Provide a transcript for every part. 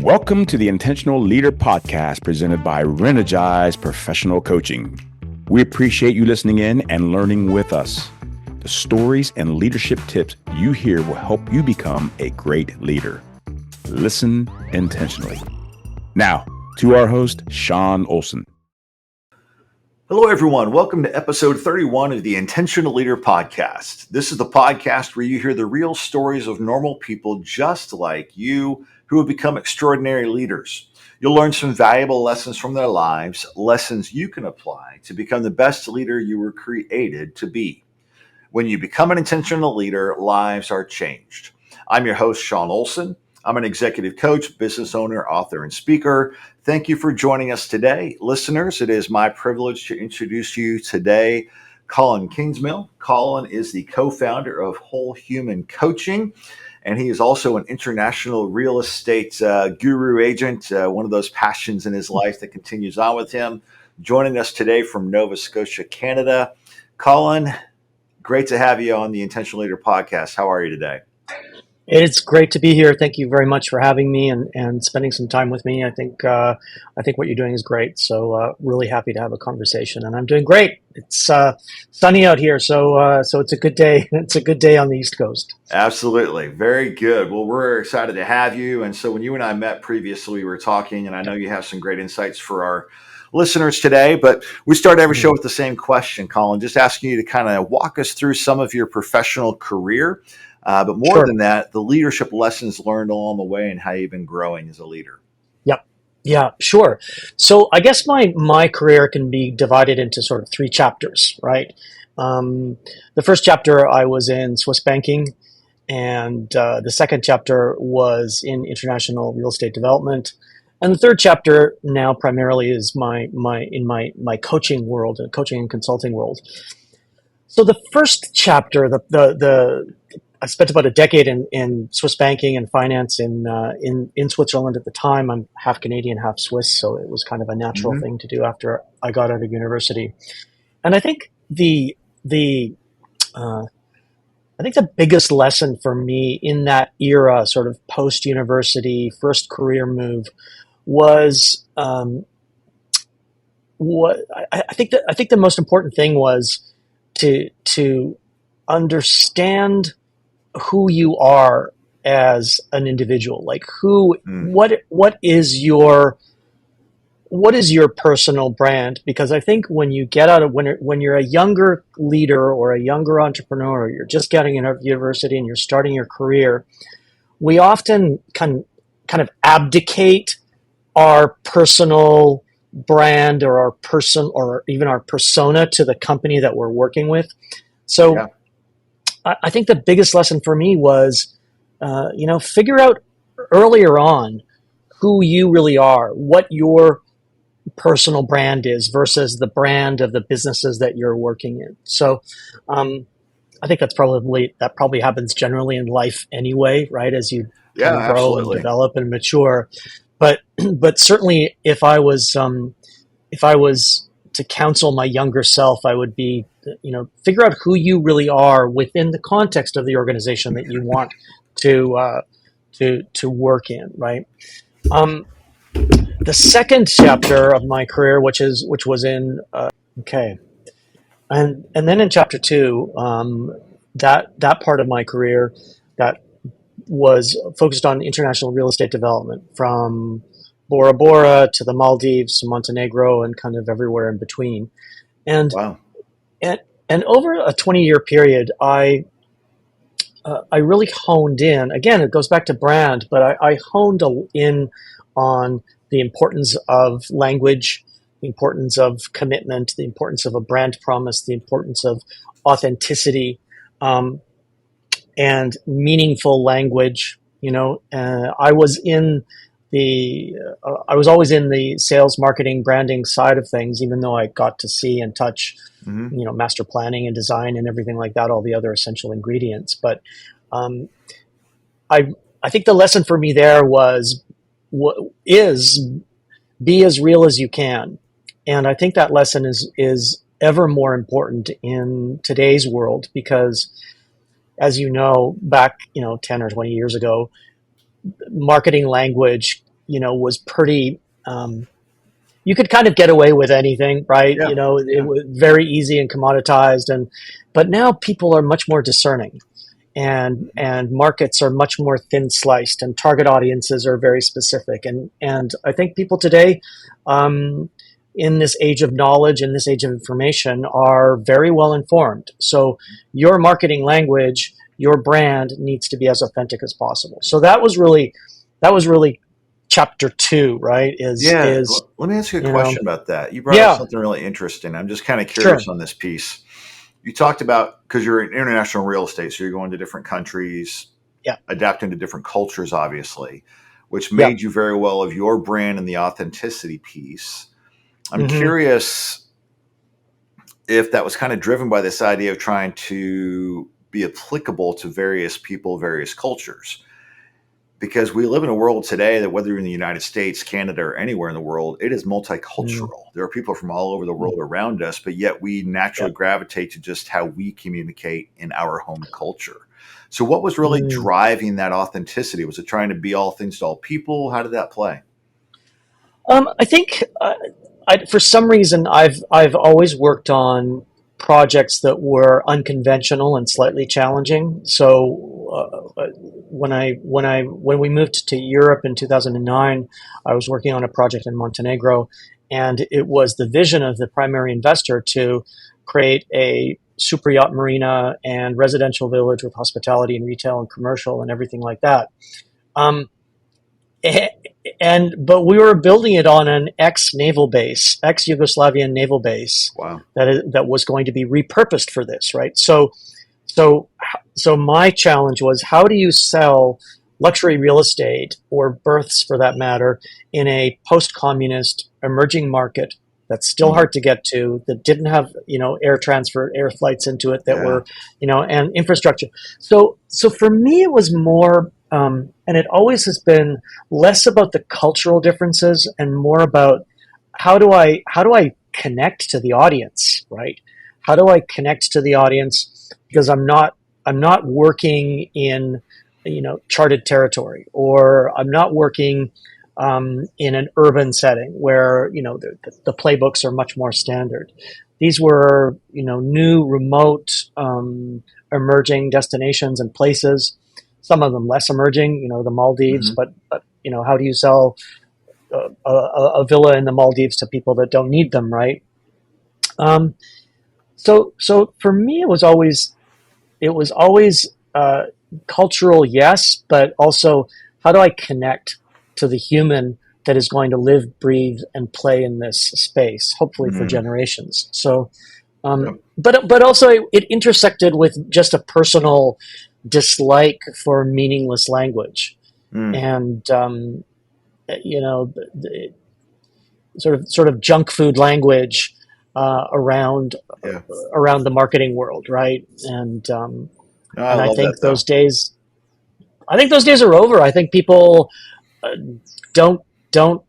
Welcome to the Intentional Leader Podcast presented by Reenergize Professional Coaching. We appreciate you listening in and learning with us. The stories and leadership tips you hear will help you become a great leader. Listen intentionally. Now, to our host, Sean Olson. Hello, everyone. Welcome to episode 31 of the Intentional Leader Podcast. This is the podcast where you hear the real stories of normal people just like you who have become extraordinary leaders. You'll learn some valuable lessons from their lives, lessons you can apply to become the best leader you were created to be. When you become an intentional leader, lives are changed. I'm your host, Sean Olson. I'm an executive coach, business owner, author, and speaker. Thank you for joining us today. Listeners, it is my privilege to introduce you today, Colin Kingsmill. Colin is the co-founder of Whole Human Coaching, and he is also an international real estate guru agent, one of those passions in his life that continues on with him. Joining us today from Nova Scotia, Canada. Colin, great to have you on the Intentional Leader Podcast. How are you today? It's great to be here. Thank you very much for having me and spending some time with me. I think what you're doing is great. So really happy to have a conversation, and I'm doing great. It's sunny out here, so it's a good day. It's a good day on the East Coast. Absolutely, very good. Well, we're excited to have you. And so when you and I met previously, we were talking, and I know you have some great insights for our listeners today. But we start every show with the same question, Colin. Just asking you to kind of walk us through some of your professional career. But more than that, the leadership lessons learned along the way and how you've been growing as a leader. Yep. Yeah, sure. So I guess my career can be divided into sort of three chapters, right? The first chapter I was in Swiss banking, and the second chapter was in international real estate development. And the third chapter now primarily is my coaching world, coaching and consulting world. So the first chapter, I spent about a decade in Swiss banking and finance in Switzerland at the time. I'm half Canadian, half Swiss, so it was kind of a natural thing to do after I got out of university. And I think the biggest lesson for me in that era, sort of post-university, first career move, was I think the most important thing was to understand who you are as an individual. Like what is your personal brand? Because I think when you get out of when you're a younger leader or a younger entrepreneur, you're just getting out of university and you're starting your career, we often kind of abdicate our personal brand or our person or even our persona to the company that we're working with. So yeah. I think the biggest lesson for me was, figure out earlier on who you really are, what your personal brand is versus the brand of the businesses that you're working in. So I think that probably happens generally in life anyway, right? As you grow absolutely. And develop and mature. But certainly if I was to counsel my younger self, I would be, figure out who you really are within the context of the organization that you want to work in, right? The second chapter of my career, which was in and then in chapter 2, that part of my career that was focused on international real estate development, from Bora Bora to the Maldives to Montenegro and kind of everywhere in between. And wow. And over a 20-year period, I really honed in. Again, it goes back to brand, but I honed in on the importance of language, the importance of commitment, the importance of a brand promise, the importance of authenticity, and meaningful language. I was always in the sales, marketing, branding side of things, even though I got to see and touch, master planning and design and everything like that, all the other essential ingredients. But I think the lesson for me there was be as real as you can, and I think that lesson is ever more important in today's world because, as you know, back 10 or 20 years ago, marketing language was pretty. You could kind of get away with anything, right? Yeah. It Yeah. was very easy and commoditized, but now people are much more discerning, and markets are much more thin sliced, and target audiences are very specific, and I think people today, in this age of knowledge, in this age of information, are very well informed. So your marketing language, your brand needs to be as authentic as possible. So that was really chapter two, right? Yeah. Is Let me ask you a you know question about that. You brought up yeah, something really interesting. I'm just kind of curious sure, on this piece. You talked about, because you're in international real estate, so you're going to different countries, yeah, adapting to different cultures, obviously, which yeah, made you very well of your brand and the authenticity piece. I'm hmm curious if that was kind of driven by this idea of trying to be applicable to various people, various cultures. Because we live in a world today that, whether you're in the United States, Canada, or anywhere in the world, it is mm multicultural. There are people from all over the mm, world around us, but yet we yeah. naturally gravitate to just how we communicate in our home culture. So, what was really Mm. driving that authenticity? Was it trying to be all things to all people? How did that play? I think for some reason I've always worked on projects that were unconventional and slightly challenging. So when we moved to Europe in 2009, I was working on a project in Montenegro, and it was the vision of the primary investor to create a super yacht marina and residential village with hospitality and retail and commercial and everything like that. Um, but we were building it on an ex-naval base, ex-Yugoslavian naval base Wow. that was going to be repurposed for this, right? So so my challenge was, how do you sell luxury real estate, or berths for that matter, in a post-communist emerging market that's still Mhm. hard to get to, that didn't have air transfer, air flights into it, that Yeah. were and infrastructure. So for me, it was more, and it always has been less about the cultural differences and more about how do I connect to the audience, right? How do I connect to the audience? Because I'm not working in charted territory, or I'm not working in an urban setting where the playbooks are much more standard. These were new, remote, emerging destinations and places. Some of them less emerging, the Maldives. Hmm. But how do you sell a villa in the Maldives to people that don't need them, right? Um, so for me, it was always cultural, yes, but also, how do I connect to the human that is going to live, breathe, and play in this space, hopefully for Mm. generations. So, Yep. but also it intersected with just a personal dislike for meaningless language, Mm. and sort of junk food language around Yeah. around the marketing world, right? No, I And I love that think though. those days are over. I think people uh, don't don't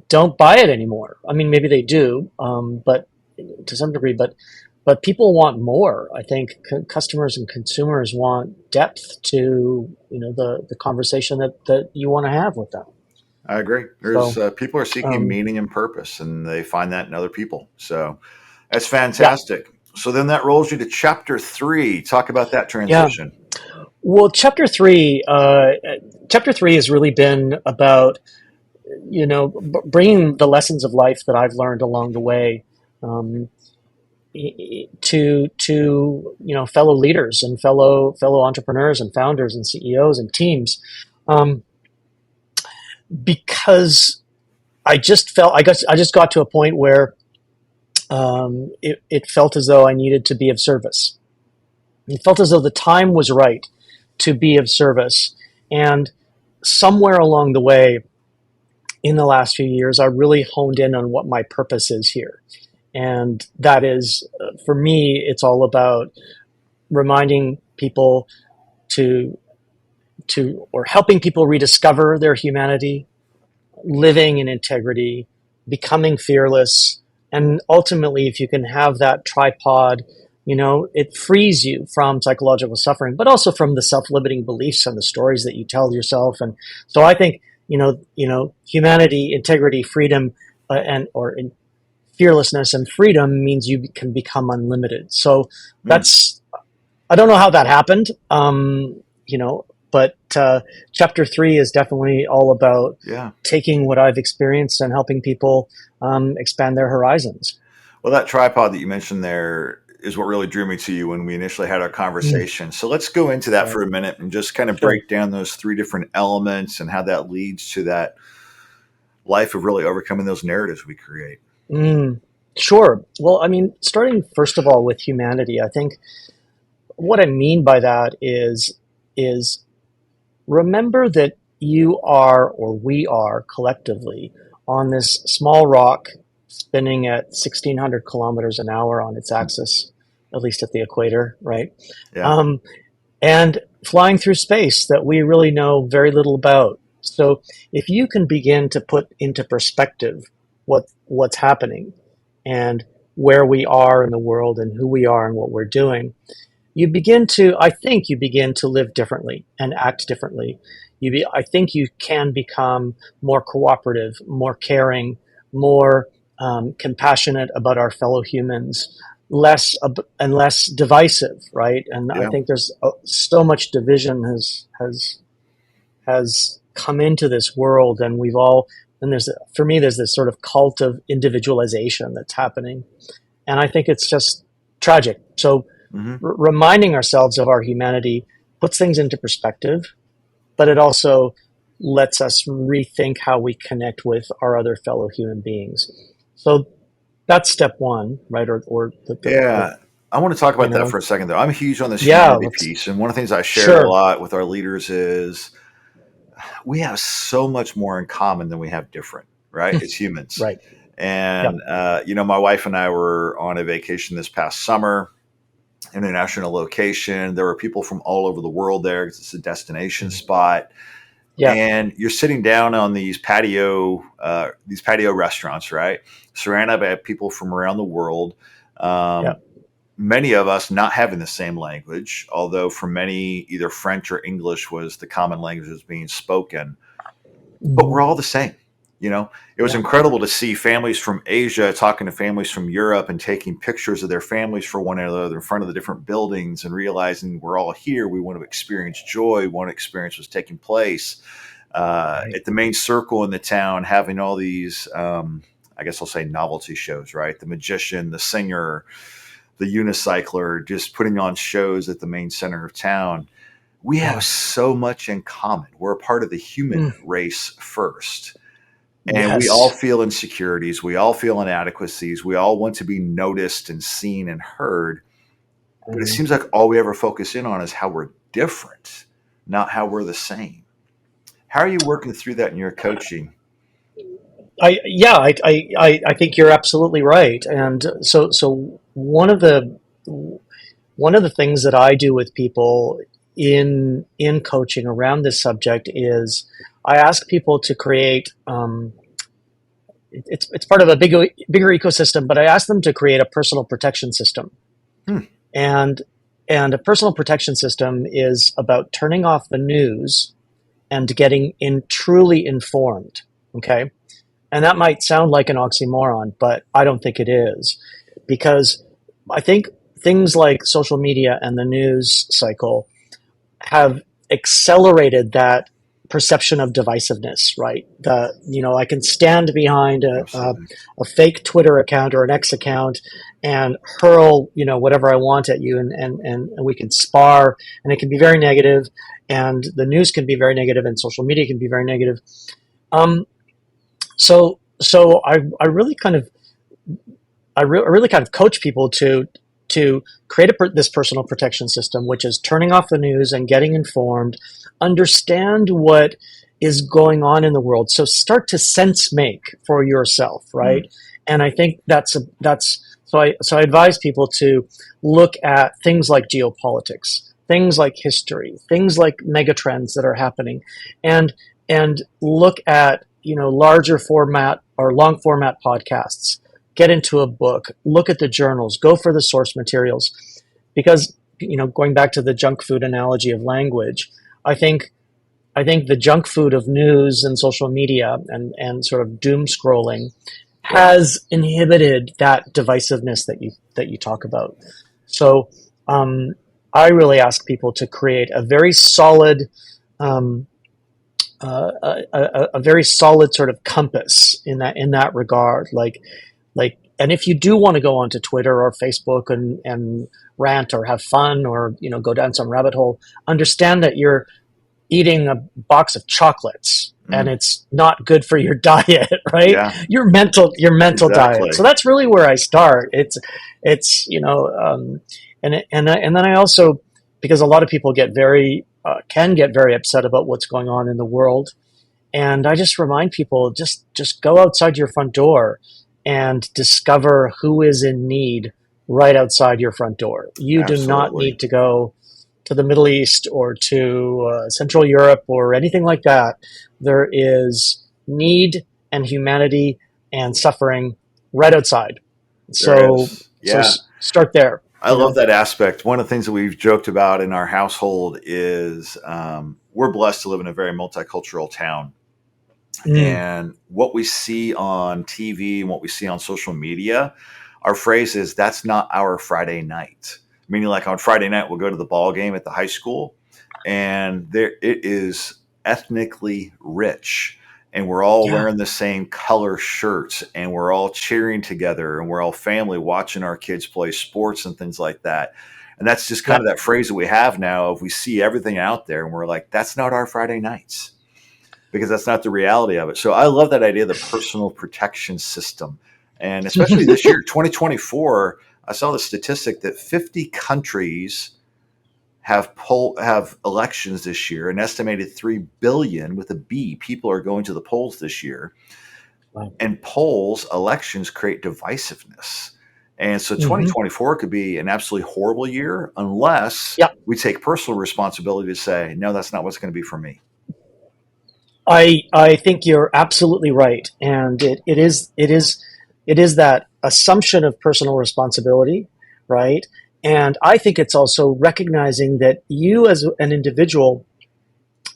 don't buy it anymore. I mean, maybe they do, but to some degree. But people want more. I think customers and consumers want depth to the conversation that you want to have with them. I agree. There's So people are seeking um, meaning and purpose, and they find that in other people. So that's yeah, fantastic. So then that rolls you to chapter 3. Talk about that yeah. transition. Well, chapter three has really been about bringing the lessons of life that I've learned along the way, um, to fellow leaders and fellow entrepreneurs and founders and CEOs and teams, um, because I just got to a point where it felt as though I needed to be of service. It felt as though the time was right to be of service, and somewhere along the way in the last few years, I really honed in on what my purpose is here. And that is, for me, it's all about reminding people to or helping people rediscover their humanity, living in integrity, becoming fearless, and ultimately, if you can have that tripod, it frees you from psychological suffering, but also from the self-limiting beliefs and the stories that you tell yourself. And so I think humanity, integrity, freedom, fearlessness and freedom means you can become unlimited. So Mm, that's, I don't know how that happened, but chapter 3 is definitely all about yeah. taking what I've experienced and helping people expand their horizons. Well, that tripod that you mentioned there is what really drew me to you when we initially had our Mm, conversation. So let's go into that right. for a minute and just kind of Sure. break down those three different elements and how that leads to that life of really overcoming those narratives we create. Mm, sure. Well, I mean, starting first of all with humanity, I think what I mean by that is remember that you are, or we are collectively, on this small rock spinning at 1,600 kilometers an hour on its axis, at least at the equator, right? Yeah. Um, and flying through space that we really know very little about. So if you can begin to put into perspective what's happening and where we are in the world and who we are and what we're doing, I think you begin to live differently and act differently. I think you can become more cooperative, more caring, more compassionate about our fellow humans, and less divisive, right? And I Yeah. think there's so much division has come into this world, and for me, there's this sort of cult of individualization that's happening, and I think it's just tragic. So Hmm. reminding ourselves of our humanity puts things into perspective, but it also lets us rethink how we connect with our other fellow human beings. So that's step one, right? Or Yeah. I want to talk you about that know, for a second, though. I'm huge on this yeah, humanity let's, piece. And one of the things I share a sure. lot with our leaders is we have so much more in common than we have different, right? As humans. Right. Yep. And, my wife and I were on a vacation this past summer, international location. There were people from all over the world there because it's a destination Mhm. spot. Yeah. And you're sitting down on these patio restaurants, right? Surrounded by people from around the world. Yeah. Um, Many of us not having the same language, although for many, either French or English was the common language that's being spoken. But Hmm. we're all the same. It was Yeah. incredible to see families from Asia talking to families from Europe and taking pictures of their families for one another in front of the different buildings and realizing we're all here. We want to experience joy. One experience was taking place Right. at the main circle in the town, having all these, I guess I'll say novelty shows, right? The magician, the singer, the unicycler, just putting on shows at the main center of town. We have Yeah. so much in common. We're a part of the human Mm. race first. And we all Yes. feel insecurities. We all feel inadequacies. We all want to be noticed and seen and heard. But it Mhm. seems like all we ever focus in on is how we're different, not how we're the same. How are you working through that in your coaching? I think you're absolutely right. And so one of the things that I do with people in coaching around this subject is I ask people to create. It's part of a bigger ecosystem, but I ask them to create a personal protection system, Hmm. and a personal protection system is about turning off the news and getting in truly informed. Okay, and that might sound like an oxymoron, but I don't think it is, because I think things like social media and the news cycle have accelerated that perception of divisiveness, right? I can stand behind Absolutely. a fake Twitter account or an X account and hurl, whatever I want at you, and we can spar, and it can be very negative, and the news can be very negative, and social media can be very negative. Um, so I really kind of I really kind of coach people to create this personal protection system, which is turning off the news and getting informed, understand what is going on in the world. So start to sense make for yourself, Hmm. right? And I think that's so I advise people to look at things like geopolitics, things like history, things like megatrends that are happening, and look at larger format or long format podcasts, get into a book, look at the journals, go for the source materials. Because, going back to the junk food analogy of language, I think I think the junk food of news and social media and sort of doom scrolling Yeah. has inhibited that divisiveness that you talk about. So um, I really ask people to create a very solid um, a very solid sort of compass in that regard. And if you do want to go onto Twitter or Facebook and rant or have fun or go down some rabbit hole, understand that you're eating a box of chocolates and Mm. it's not good for your diet, right? Yeah. Your mental diet. Exactly. So that's really where I start. It's and then I also, because a lot of people can get very upset about what's going on in the world, and I just remind people, just go outside your front door and discover who is in need right outside your front door. You do not Absolutely. need to go to the Middle East or to Central Europe or anything like that. There is need and humanity and suffering right outside. There So is. so Yeah. start there. I love that aspect. One of the things that we've joked about in our household is we're blessed to live in a very multicultural town. Mm, And what we see on TV and what we see on social media, our phrase is that's not our Friday night. Meaning, like on Friday night, we'll go to the ball game at the high school, and there it is ethnically rich. And we're all yeah, wearing the same color shirts, and we're all cheering together, and we're all family watching our kids play sports and things like that. And that's just kind yeah. of that phrase that we have now of we see everything out there, and we're like, that's not our Friday nights because that's not the reality of it. So I love that idea of the personal protection system. And especially this year, 2024, I saw the statistic that 50 countries have elections this year. An estimated 3 billion with a B people are going to the polls this year. Wow. And polls, elections create divisiveness. And so Hmm. 2024 could be an absolutely horrible year unless Yeah, we take personal responsibility to say, no, that's not what's going to be for me. I think you're absolutely right, and it is that assumption of personal responsibility, right? And I think it's also recognizing that you as an individual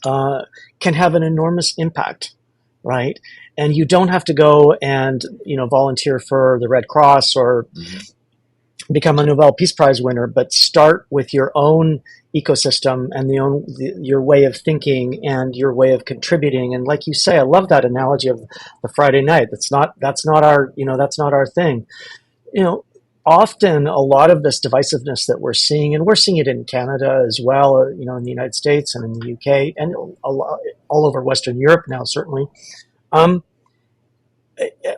uh, can have an enormous impact, right? And you don't have to go and volunteer for the Red Cross or Mm-hmm. become a Nobel Peace Prize winner, but start with your own ecosystem and your way of thinking and your way of contributing. And like you say, I love that analogy of the Friday night. That's not our thing. You know, Often a lot of this divisiveness that we're seeing, and we're seeing it in Canada as well, in the United States and in the UK and all over Western Europe now, certainly. Um,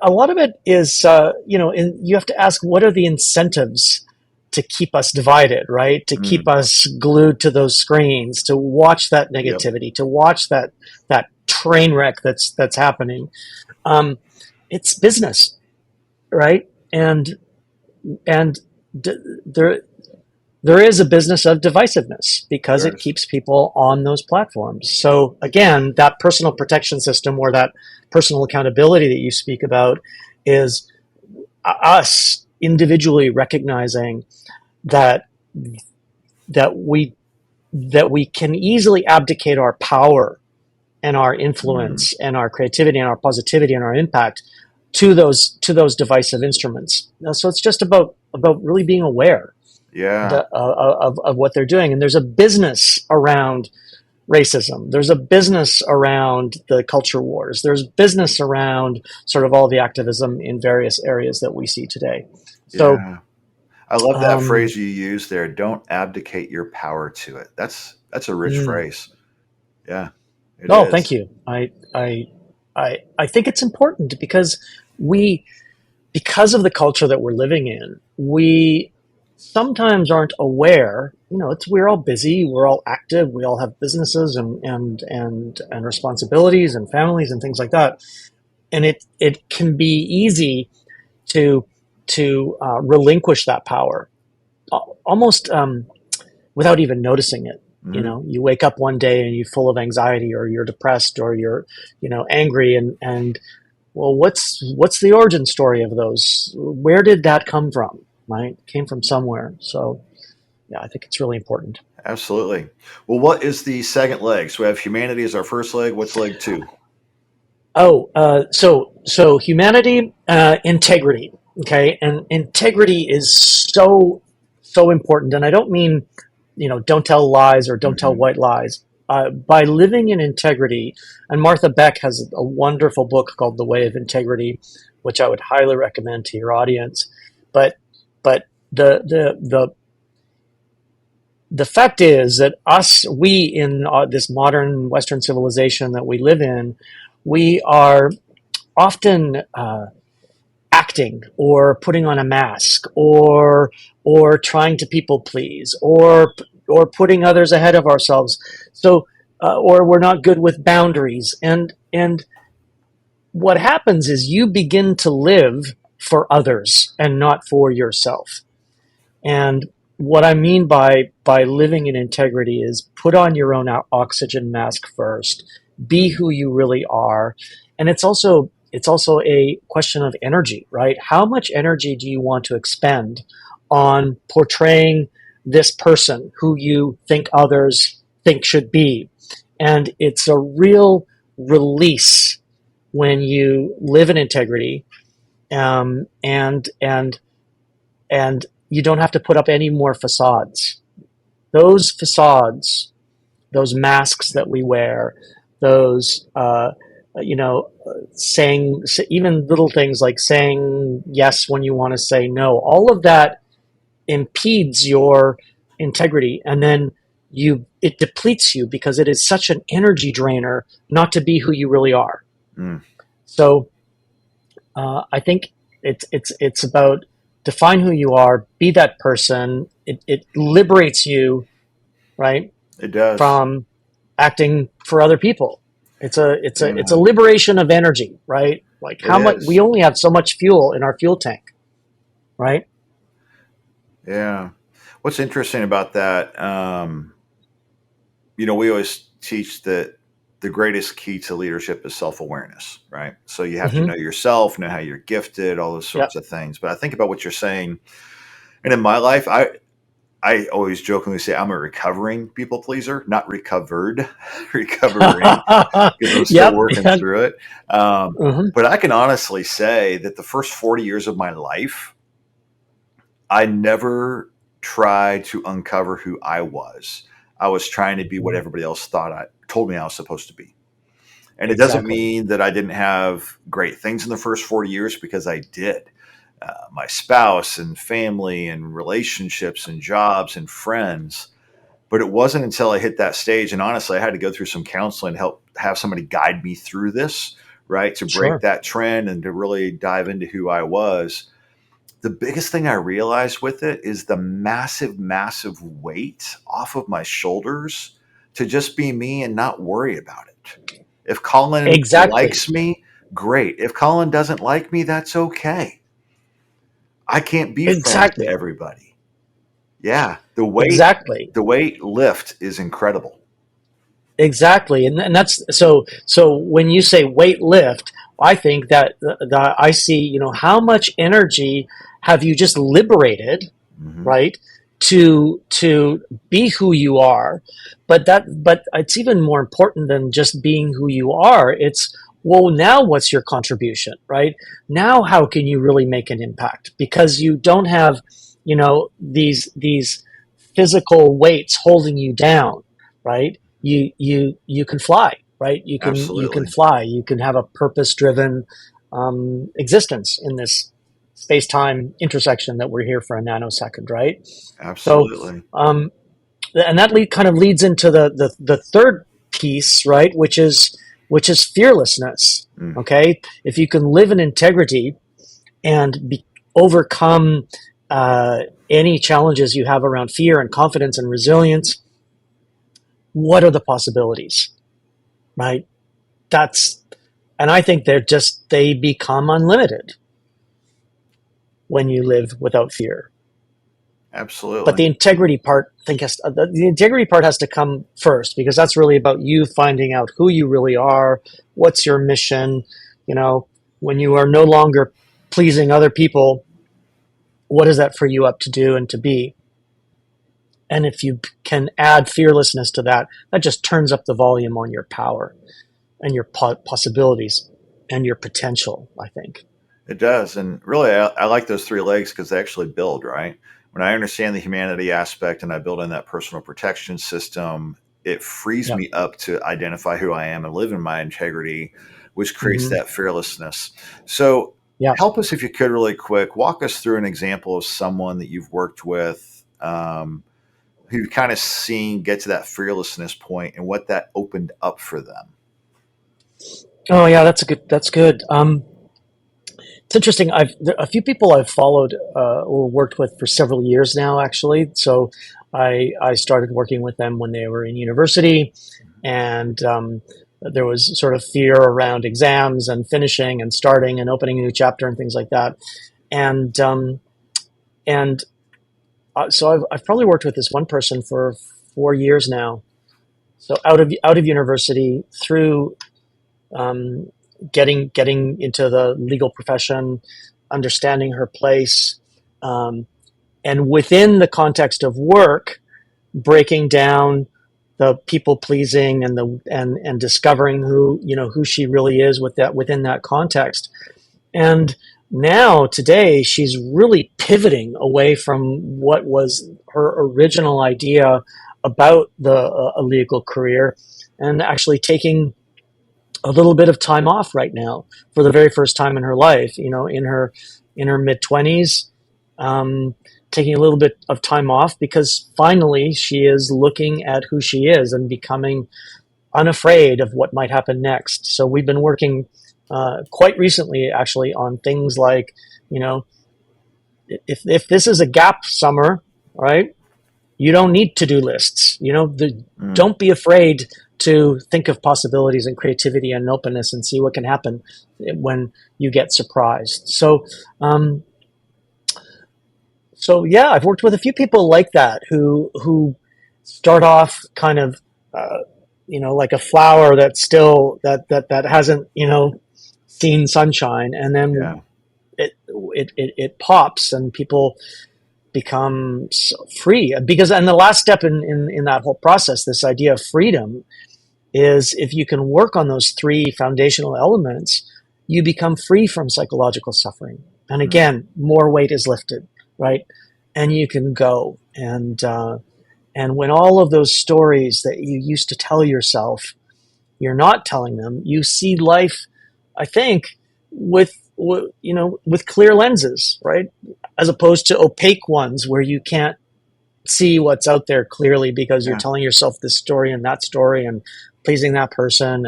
a lot of it is, you have to ask, what are the incentives to keep us divided, right? To keep Mm. us glued to those screens, to watch that Yep. negativity, to watch that train wreck that's happening. Um, it's business, right? And there there is a business of divisiveness because There it is. keeps people on those platforms. So again, that personal protection system or that personal accountability that you speak about is us individually recognizing that that we that we can easily abdicate our power and our Mm. influence and our creativity and our positivity and our impact to those divisive instruments. So it's just about really being aware Yeah. of what they're doing. And there's a business around racism. There's a business around the culture wars. There's business around sort of all the activism in various areas that we see today. So, Yeah. I love that um, phrase you use there. Don't abdicate your power to it. That's a rich mm, phrase. Yeah, it no, thank is. you. I think it's important we, because of the culture that we're living in, we sometimes aren't aware. We're all busy, we're all active, we all have businesses and responsibilities and families and things like that. And it can be easy to relinquish that power almost without even noticing it. Mhm. You wake up one day and you're full of anxiety, or you're depressed, or you're angry, and well, what's the origin story of those? Where did that come from? Right, it came from somewhere. So yeah, I think it's really important. Absolutely. Well, what is the second leg? So we have humanity as our first leg. What's leg two? Oh, so humanity, integrity. Okay, and integrity is so important. And I don't mean, don't tell lies or don't tell Mm-hmm. white lies. By living in integrity, and Martha Beck has a wonderful book called The Way of Integrity, which I would highly recommend to your audience. But but the fact is that we in this modern Western civilization that we live in, we are often acting or putting on a mask or trying to people please or putting others ahead of ourselves. So or we're not good with boundaries, and what happens is you begin to live for others and not for yourself. And what I mean by living in integrity is put on your own oxygen mask first, be who you really are, and it's also a question of energy, right? How much energy do you want to expend on portraying this person who you think others think should be? And it's a real release when you live in integrity, and you don't have to put up any more facades. Those facades, those masks that we wear, those, saying even little things like saying yes when you want to say no, all of that impedes your integrity, and then it depletes you because it is such an energy drainer not to be who you really are. Mm, So I think it's about define who you are, be that person. It liberates you, right, it does. from acting for other people. It's a Yeah, liberation of energy, right? Like it how much we is. only have so much fuel in our fuel tank, right? Yeah. What's interesting about that, we always teach that the greatest key to leadership is self awareness, right? So you have to Mm-hmm. know yourself, know how you're gifted, all those Yep. sorts of things. But I think about what you're saying. And in my life, I always jokingly say I'm a recovering people pleaser, not recovered, recovering, because I'm still Yep. working Yeah. through it. Mm-hmm. But I can honestly say that the first 40 years of my life, I never tried to uncover who I was. I was trying to be what everybody else thought I told me I was supposed to be. And it doesn't Exactly. mean that I didn't have great things in the first 40 years, because I did. My spouse and family and relationships and jobs and friends. But it wasn't until I hit that stage, and honestly, I had to go through some counseling to help have somebody guide me through this, right? To break Sure. that trend and to really dive into who I was. The biggest thing I realized with it is the massive, massive weight off of my shoulders to just be me and not worry about it. If Colin Exactly. likes me, great. If Colin doesn't like me, that's okay. I can't be friends to Exactly. everybody. Yeah, Exactly. the weight lift is incredible. Exactly, and that's so. When you say weight lift, I think that I see. How much energy have you just liberated, Hmm. right? To be who you are, but it's even more important than just being who you are. It's, well, now what's your contribution, right? Now how can you really make an impact because you don't have these physical weights holding you down, right? You can fly, right? You can Absolutely. fly. You can have a purpose driven existence in this space time intersection that we're here for a nanosecond, right? So, Absolutely. um, and that kind of leads into the third piece, right? Which is fearlessness. Mm. Okay, if you can live in integrity and overcome uh, any challenges you have around fear and confidence and resilience, what are the possibilities, right? That's and I think they become unlimited when you live without fear. But Absolutely. the integrity part, the integrity part has to come first because that's really about you finding out who you really are, what's your mission. When you are no longer pleasing other people, what is that for you up to do and to be? And if you can add fearlessness to that, that just turns up the volume on your power and your possibilities and your potential, I think. It does. And really, I like those three legs because they actually build, right? When I understand the humanity aspect and I build in that personal protection system, it frees Yeah. me up to identify who I am and live in my integrity, which creates Mm-hmm. that fearlessness. So, Yeah. help us, if you could, really quick, walk us through an example of someone that you've worked with, who you've kind of seen get to that fearlessness point and what that opened up for them. Oh yeah, that's good. It's interesting. A few people I've followed or worked with for several years now, actually. So I started working with them when they were in university, and there was sort of fear around exams and finishing and starting and opening a new chapter and things like that. And and so I've probably worked with this one person for 4 years now. So out of university through um, getting into the legal profession, understanding her place, um, and within the context of work, breaking down the people pleasing and and discovering who she really is within that context. And now today she's really pivoting away from what was her original idea about a legal career, and actually taking a little bit of time off right now for the very first time in her life, in her mid 20s, taking a little bit of time off because finally she is looking at who she is and becoming unafraid of what might happen next. So we've been working quite recently actually on things like, you know, if this is a gap summer, right? You don't need to-do lists. Mm. Don't be afraid to think of possibilities and creativity and openness and see what can happen when you get surprised. So yeah, I've worked with a few people like that who start off kind of, like a flower that's still that hasn't seen sunshine, and then Yeah. it pops and people become free. Because, and the last step in that whole process, this idea of freedom, is if you can work on those three foundational elements, you become free from psychological suffering. And Mm. again, more weight is lifted, right? And you can go. And when all of those stories that you used to tell yourself, you're not telling them, you see life, I think, with clear lenses, right? As opposed to opaque ones where you can't see what's out there clearly because you're Yeah. telling yourself this story and that story and pleasing that person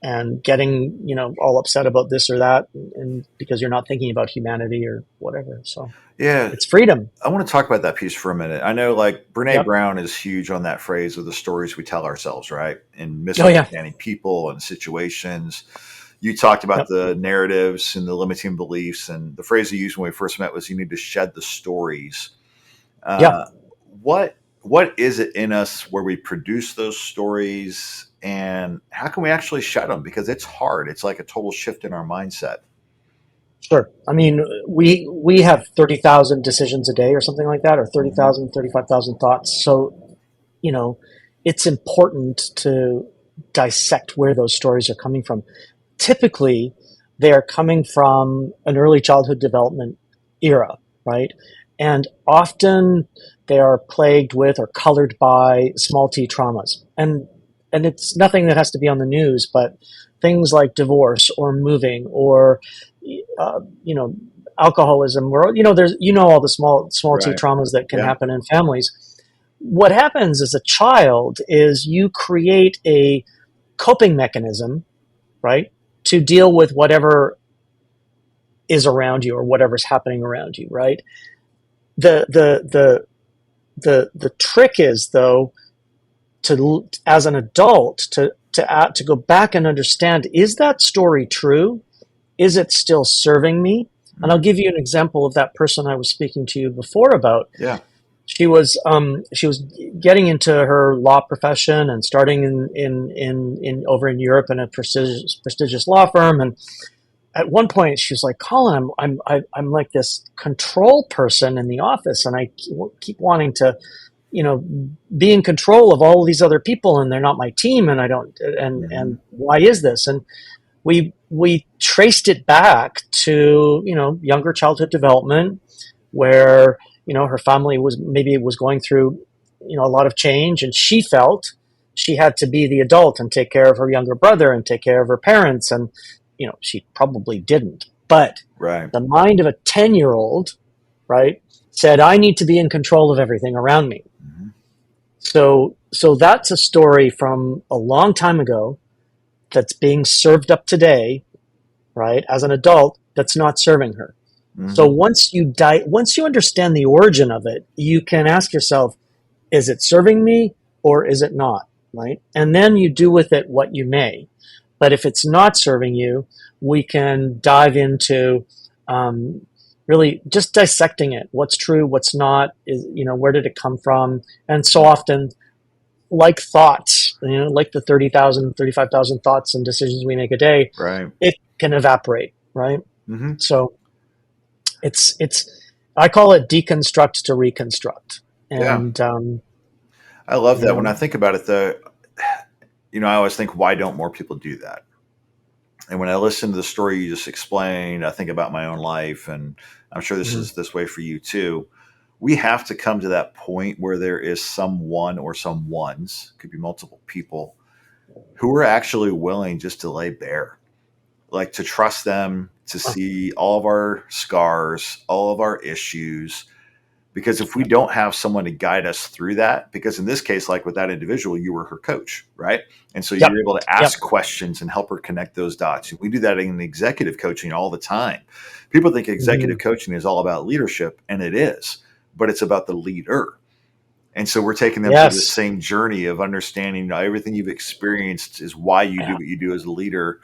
and getting all upset about this or that, and because you're not thinking about humanity or whatever. So Yeah. it's freedom. I want to talk about that piece for a minute. I know, like, Brene Yep. Brown is huge on that phrase of the stories we tell ourselves, right? And Oh yeah. misunderstanding people and situations. You talked about Yep. the narratives and the limiting beliefs, and the phrase you used when we first met was, "You need to shed the stories." Yeah. Uh, what is it in us where we produce those stories, and how can we actually shed them? Because it's hard. It's like a total shift in our mindset. Sure. I mean, we have 30,000 decisions a day or something like that, or Hmm. 30,000, 35,000 thoughts. So, you know, it's important to dissect where those stories are coming from. Typically, they are coming from an early childhood development era, right? And often they are plagued with or colored by small t traumas. And it's nothing that has to be on the news, but things like divorce or moving or uh, you know alcoholism, or there's all the small t Right. traumas that can Yeah. happen in families. What happens as a child is you create a coping mechanism, right, to deal with whatever is around you or whatever's happening around you, right? The trick is, though, to, as an adult, to go back and understand, is that story true? Is it still serving me? And I'll Mm. give you an example of that person I was speaking to you before about. Yeah. She was getting into her law profession and starting in over in Europe in a prestigious law firm. And at one point she was like, "Colin, I'm like this control person in the office, and I keep wanting to be in control of all of these other people, and they're not my team, and I don't, Mm-hmm. and why is this? And we traced it back to, younger childhood development, where, her family was going through, a lot of change, and she felt she had to be the adult and take care of her younger brother and take care of her parents. And, she probably didn't. But Right. the mind of a 10-year-old, right, said, I need to be in control of everything around me. Mm-hmm. So that's a story from a long time ago that's being served up today, right, as an adult, that's not serving her. So Mm-hmm. once you understand the origin of it, you can ask yourself, is it serving me or is it not? Right? And then you do with it what you may. But if it's not serving you, we can dive into really just dissecting it. What's true, what's not, where did it come from? And so often, like thoughts, like the 30,000, 35,000 thoughts and decisions we make a day, Right. it can evaporate, right? Mm-hmm. So it's I call it deconstruct to reconstruct. Yeah. And I love you that. When I know think about it, though, I always think, why don't more people do that? And when I listen to the story you just explained, I think about my own life, and I'm sure this mhm. is this way for you too. We have to come to that point where there is someone or some ones, could be multiple people, who are actually willing just to lay bare, like to trust them, to Oh, see all of our scars, all of our issues. Because if we yep, don't have someone to guide us through that, because in this case, like with that individual, you were her coach, right? And so yep, you're able to yep, ask questions and help her connect those dots. We do that in executive coaching all the time. People think executive mhm. coaching is all about leadership, and it is, but it's about the leader. And so we're taking them through the Yes, same journey of understanding, everything you've experienced is why you do yeah, what you do as a leader.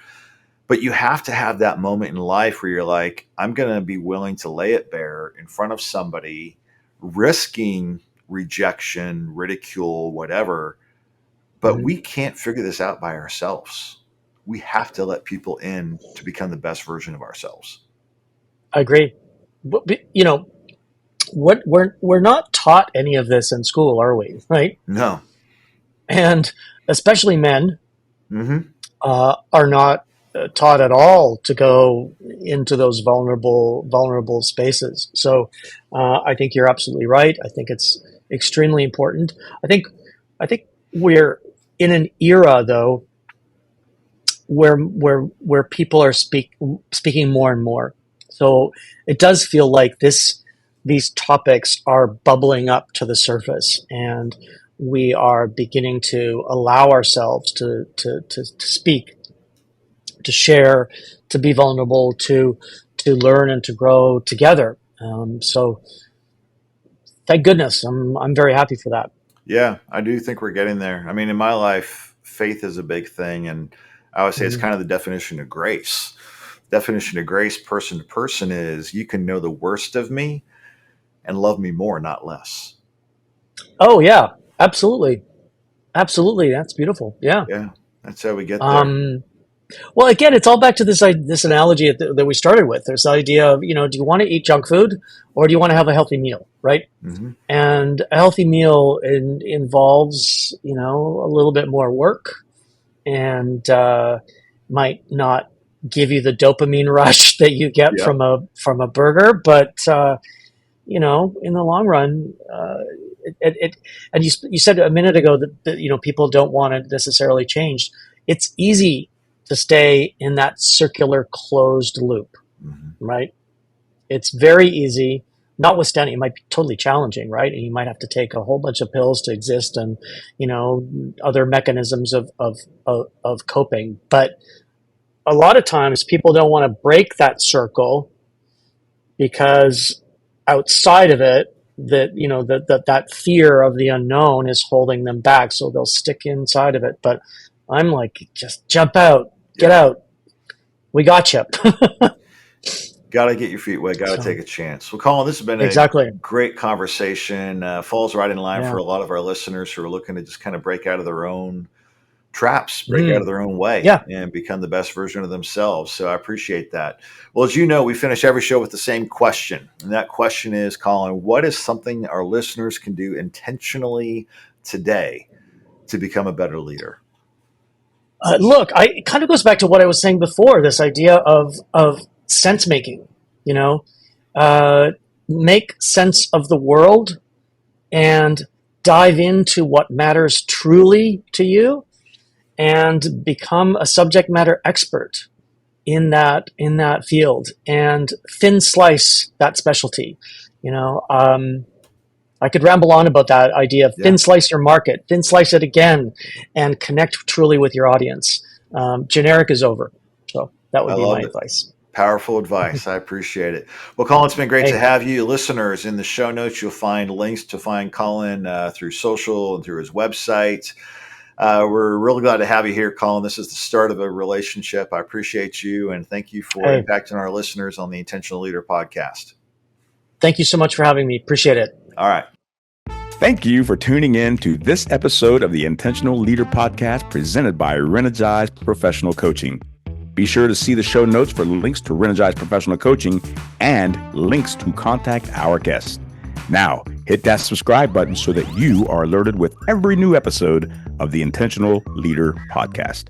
But you have to have that moment in life where you're like, I'm going to be willing to lay it bare in front of somebody, risking rejection, ridicule, whatever. But mhm. we can't figure this out by ourselves. We have to let people in to become the best version of ourselves. I agree. But, what we're not taught any of this in school, are we? Right? No. And especially men Mm-hmm. are not taught at all to go into those vulnerable spaces. So I think you're absolutely right. I think it's extremely important. I think I think we're in an era, though, where people are speaking more and more. So it does feel like these topics are bubbling up to the surface, and we are beginning to allow ourselves to speak, to share, to be vulnerable, to learn and to grow together. So thank goodness, I'm very happy for that. Yeah, I do think we're getting there. I mean, in my life, faith is a big thing. And I would say it's Mhm. kind of the definition of grace. Definition of grace, person to person, is you can know the worst of me and love me more, not less. Oh yeah, absolutely, absolutely. That's beautiful. Yeah. Yeah, that's how we get there. Um, Well, again, it's all back to this analogy that we started with. This idea of, do you want to eat junk food or do you want to have a healthy meal, right? Hmm. And a healthy meal involves, a little bit more work, and might not give you the dopamine rush that you get Yep. from a burger, but in the long run, it and you said a minute ago that people don't want to necessarily change. It's easy to stay in that circular closed loop, Hmm. right? It's very easy. Notwithstanding, it might be totally challenging, right? And you might have to take a whole bunch of pills to exist, and other mechanisms of coping. But a lot of times, people don't want to break that circle because outside of it, that fear of the unknown is holding them back, so they'll stick inside of it. But I'm like, just jump out, get Yep. out, we got you. Got to get your feet wet. Got to So take a chance. Well, Colin, this has been a exactly, great conversation. Falls right in line yeah, for a lot of our listeners who are looking to just kind of break out of their own traps, break out of their own way, Yeah. and become the best version of themselves. So I appreciate that. Well, as you know, we finish every show with the same question. And that question is, Colin, what is something our listeners can do intentionally today to become a better leader? Look, it kind of goes back to what I was saying before, this idea of sense making, make sense of the world and dive into what matters truly to you and become a subject matter expert in that field and thin slice that specialty. I could ramble on about that idea of thin slice your market, thin slice it again, and connect truly with your audience. Generic is over. So that would be my advice. Powerful advice. I appreciate it. Well, Colin, it's been great to have you. Listeners, in the show notes, you'll find links to find Colin through social and through his website. We're really glad to have you here, Colin. This is the start of a relationship. I appreciate you, and thank you for impacting our listeners on the Intentional Leader podcast. Thank you so much for having me. Appreciate it. All right. Thank you for tuning in to this episode of the Intentional Leader Podcast presented by Reenergize Professional Coaching. Be sure to see the show notes for links to Reenergize Professional Coaching and links to contact our guests. Now, hit that subscribe button so that you are alerted with every new episode of the Intentional Leader Podcast.